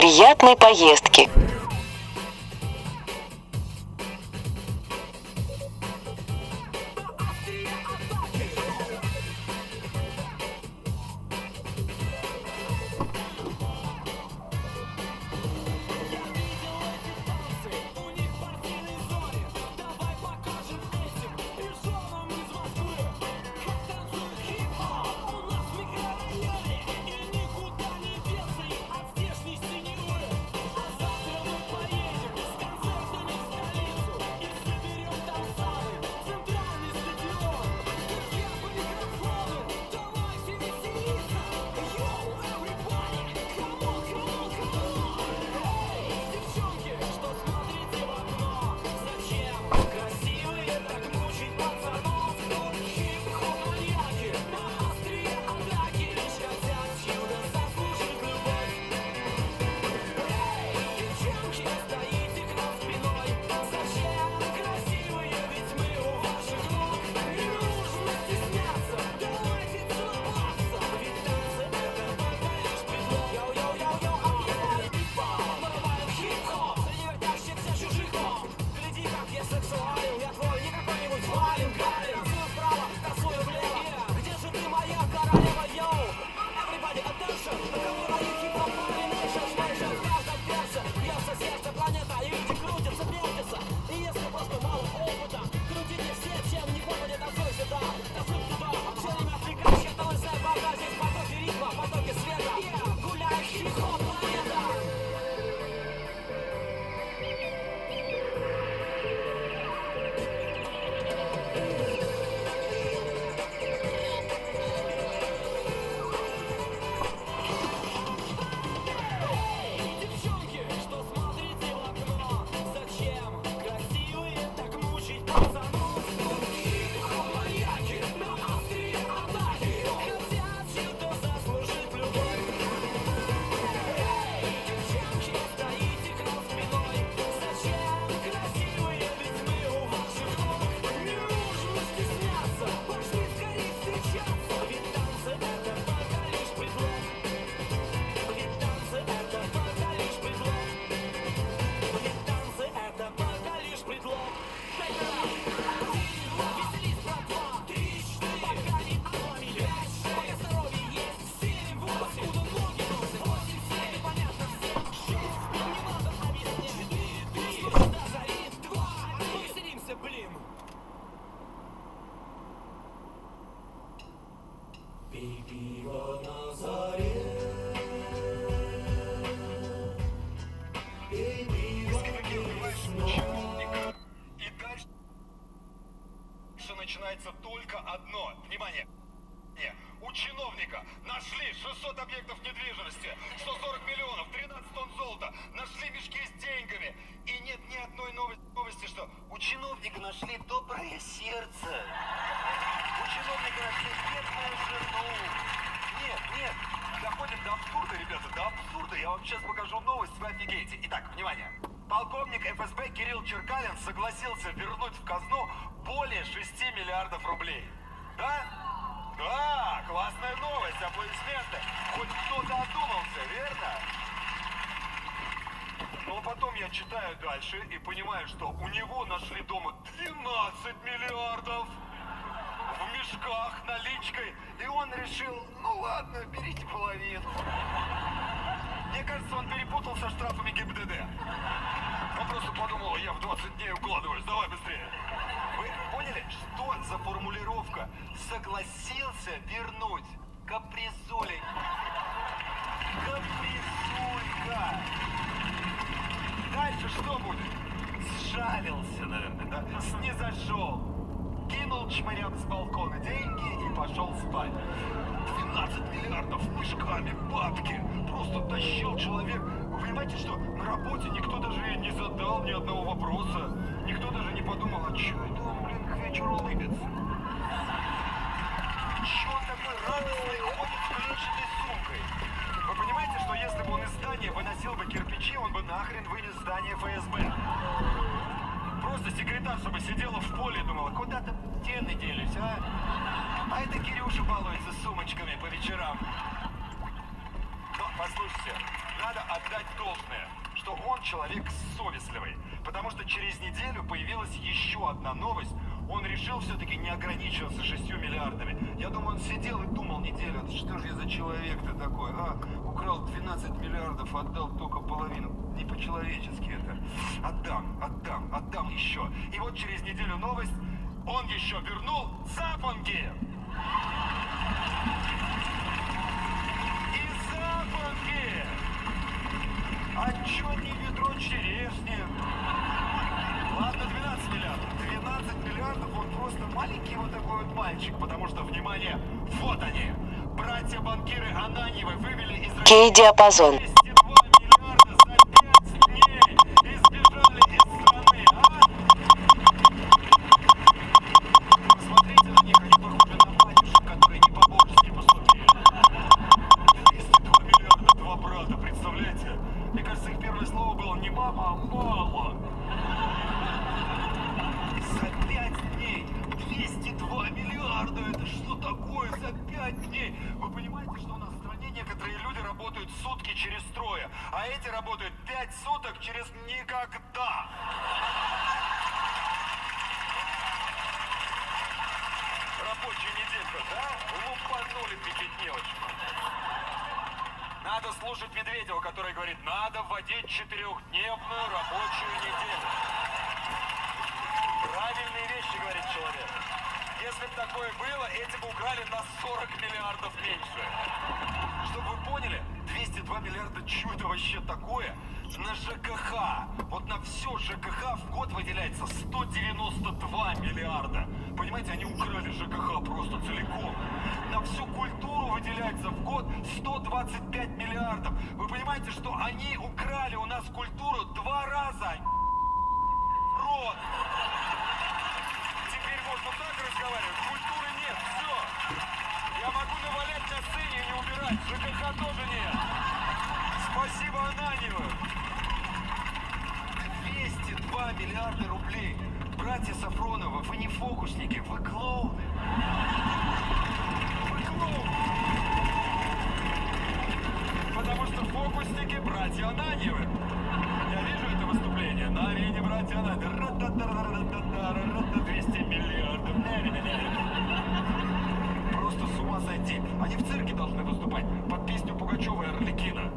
Приятной поездки! Начинается только одно. Внимание! У чиновника нашли 600 объектов недвижимости, 140 миллионов, 13 тонн золота, нашли мешки с деньгами. И нет ни одной новости, что у чиновника нашли доброе сердце. У чиновника нашли бедную жену. Нет, доходит до абсурда, ребята, до абсурда. Я вам сейчас покажу новость, вы офигеете. Итак, внимание. Полковник ФСБ Кирилл Черкалин согласился вернуть в казну более 6 миллиардов рублей. Да? Да, классная новость, аплодисменты. Хоть кто-то одумался, верно? Но потом я читаю дальше и понимаю, что у него нашли дома 12 миллиардов в мешках, наличкой. И он решил, ну ладно, берите половину. Мне кажется, он перепутал со штрафами ГИБДД. Он просто подумал, я в 20 дней укладываюсь, давай быстрее. Вы поняли, что за формулировка? Согласился вернуть. Капризулей. Капризулька. Дальше что будет? Сжалился, наверное, да? Снизошел. Кинул чмырям с балкона деньги и пошел спать. 12 миллиардов мешками, бабки. Просто тащил человек. Вы понимаете, что на работе никто даже не задал ни одного вопроса. Никто даже не подумал, а что это он, блин, к вечеру улыбится? Чего он такой радостный ходит с клетчатой сумкой? Вы понимаете, что если бы он из здания выносил бы кирпичи, он бы нахрен вынес здание ФСБ? Просто секретарша бы сидела в поле и думала, куда там стены делись, а? А это Кирюша балуется с сумочками по вечерам. Но Послушайте, надо отдать должное, что он человек совестливый. Потому что через неделю появилась еще одна новость. Он решил все-таки не ограничиваться 6 миллиардами. Я думаю, он сидел и думал неделю, что же я за человек-то такой, а? Украл 12 миллиардов, отдал только половину. Не по-человечески это. Отдам еще. И вот через неделю новость, он еще вернул запонки. И запонки! А чё не ведро черешни? Ладно, 12 миллиардов. 12 миллиардов, он просто маленький вот такой вот мальчик. Потому что, внимание, вот они. Братья-банкиры Ананьевы вывели из Кей-диапазон. 202 миллиарда за 5 дней. И сбежали из страны, а? Посмотрите на них, они похожи на батюшек, которые не по-божески поступили. 202 миллиарда, два брата, представляете? Мне кажется, их первое слово было не мама, а мама. За 5 дней 202 миллиарда, это что такое за 5 дней? Вы понимаете, что у нас в стране некоторые люди работают сутки через трое, а эти работают 5 суток через никогда. Рабочая неделька, да? Лупанули пятидневочку. Надо слушать Медведева, который говорит, надо вводить 4-дневную рабочую неделю. Правильные вещи, говорит человек. Если бы такое было, эти бы украли на 40 миллиардов меньше. Чтобы вы поняли, 202 миллиарда, что это вообще такое? На ЖКХ, вот на все ЖКХ в год выделяется 192 миллиарда. Понимаете, они украли ЖКХ просто целиком. На всю культуру выделяется в год 125 миллиардов. Вы понимаете, что они украли у нас культуру 2 раза? Рот! Теперь можно так разговаривать, культуры нет, все. Я могу навалять на сцене и не убирать, ЖКХ тоже нет. Спасибо Ананьеву. 202 миллиарда рублей. Братья Сафроновы, вы не фокусники, вы клоуны. Вы клоуны. Потому что фокусники братья Ананьевы. Я вижу это выступление на арене братья Ананьевы. 200 миллиардов. Просто с ума сойти. Они в цирке должны выступать под песню Пугачёва и Арлекина.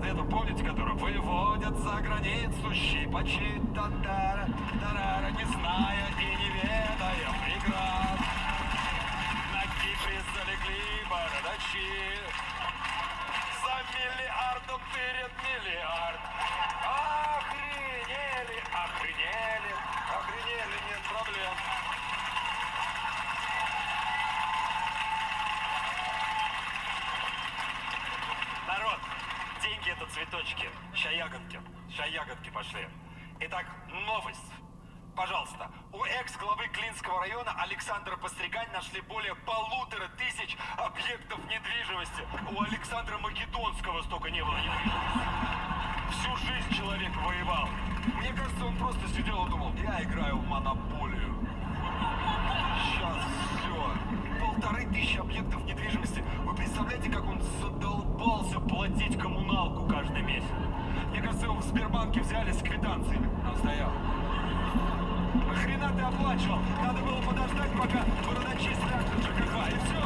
Это помните, которую выводят за границу щипачи, татара, тарара, не зная и не ведая преград. На Кипре залегли бородачи, за миллиардом тырят миллиард. Охренели, охренели, охренели, нет проблем. Народ, деньги это цветочки, ща ягодки пошли. Итак, новость. Пожалуйста, у экс-главы Клинского района Александра Постригань нашли более 1500 объектов недвижимости. У Александра Македонского столько не было недвижимости. Всю жизнь человек воевал. Мне кажется, он просто сидел и думал, я играю в монополию. Сейчас все. 1500 объектов недвижимости. Вы представляете, как он задолбался платить коммуналку каждый месяц? Мне кажется, его в Сбербанке взяли с квитанциями. Он стоял. Нахрена ты оплачивал? Надо было подождать, пока бородачи стряхнут ЖКХ, и все.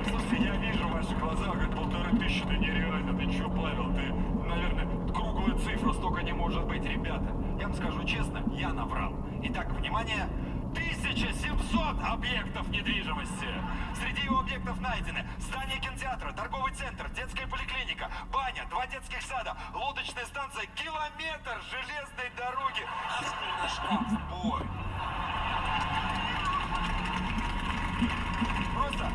Слушайте, я вижу ваши глаза, говорит, 1500, ты нереально, ты че, Павел, ты, наверное, круглая цифра, столько не может быть, ребята. Я вам скажу честно, я наврал. Итак, внимание, 1700 объектов недвижимости. Среди его объектов найдены здание кинотеатра, торговый центр, детская поликлиника, баня, 2 детских сада, лодочная станция, километр железной дороги, стульный шкаф, бой. Просто